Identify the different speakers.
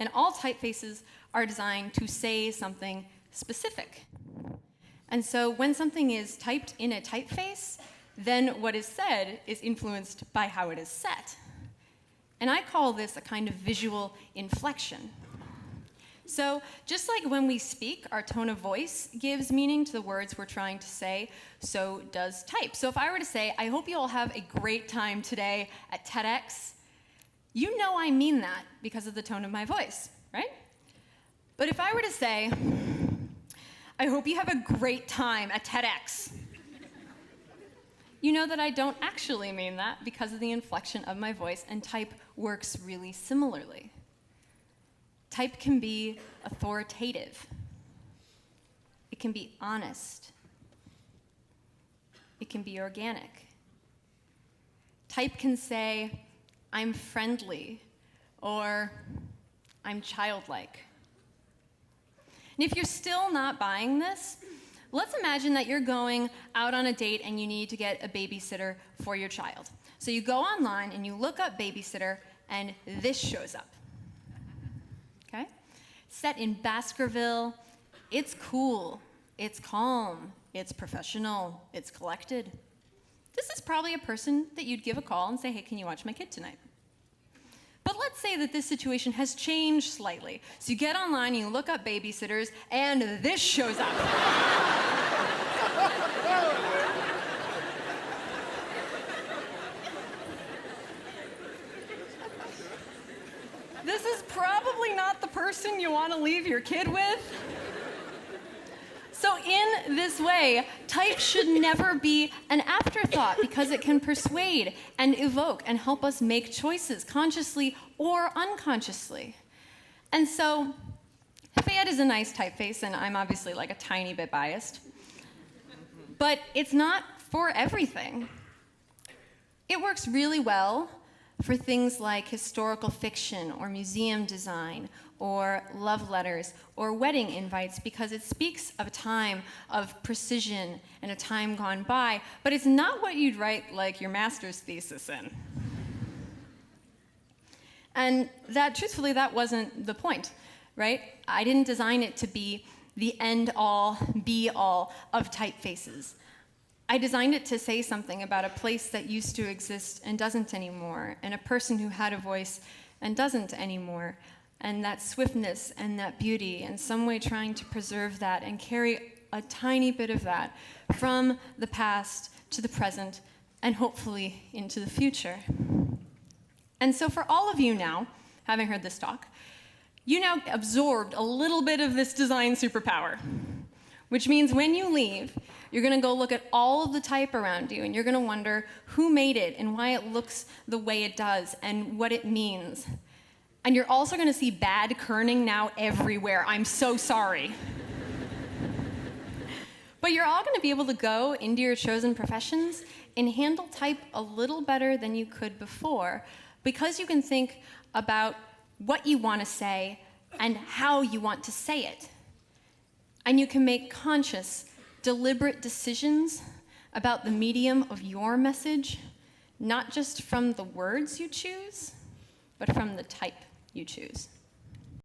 Speaker 1: And all typefaces are designed to say something specific. And so when something is typed in a typeface, then what is said is influenced by how it is set. And I call this a kind of visual inflection. So just like when we speak, our tone of voice gives meaning to the words we're trying to say, so does type. So if I were to say, I hope you all have a great time today at TEDx, you know I mean that because of the tone of my voice, right? But if I were to say, I hope you have a great time at TEDx, you know that I don't actually mean that because of the inflection of my voice, and type works really similarly. Type can be authoritative. It can be honest. It can be organic. Type can say, I'm friendly, or I'm childlike. And if you're still not buying this, let's imagine that you're going out on a date and you need to get a babysitter for your child. So you go online and you look up babysitter, and this shows up. Okay? Set in Baskerville, it's cool, it's calm, it's professional, it's collected. This is probably a person that you'd give a call and say, hey, can you watch my kid tonight? But let's say that this situation has changed slightly. So you get online, you look up babysitters, and this shows up. This is probably not the person you want to leave your kid with. So in this way, type should never be an afterthought because it can persuade and evoke and help us make choices consciously or unconsciously. And so Fayette is a nice typeface, and I'm obviously like a tiny bit biased. But it's not for everything. It works really well for things like historical fiction or museum design or love letters or wedding invites because it speaks of a time of precision and a time gone by, but it's not what you'd write like your master's thesis in. And that, truthfully, that wasn't the point, right? I didn't design it to be the end-all, be-all of typefaces. I designed it to say something about a place that used to exist and doesn't anymore, and a person who had a voice and doesn't anymore, and that swiftness and that beauty, and some way trying to preserve that and carry a tiny bit of that from the past to the present and hopefully into the future. And so for all of you now, having heard this talk, you now absorbed a little bit of this design superpower, which means when you leave, you're going to go look at all of the type around you, and you're going to wonder who made it and why it looks the way it does and what it means. And you're also going to see bad kerning now everywhere. I'm so sorry. But you're all going to be able to go into your chosen professions and handle type a little better than you could before, because you can think about what you want to say and how you want to say it. And you can make conscious, deliberate decisions about the medium of your message, not just from the words you choose, but from the type you choose.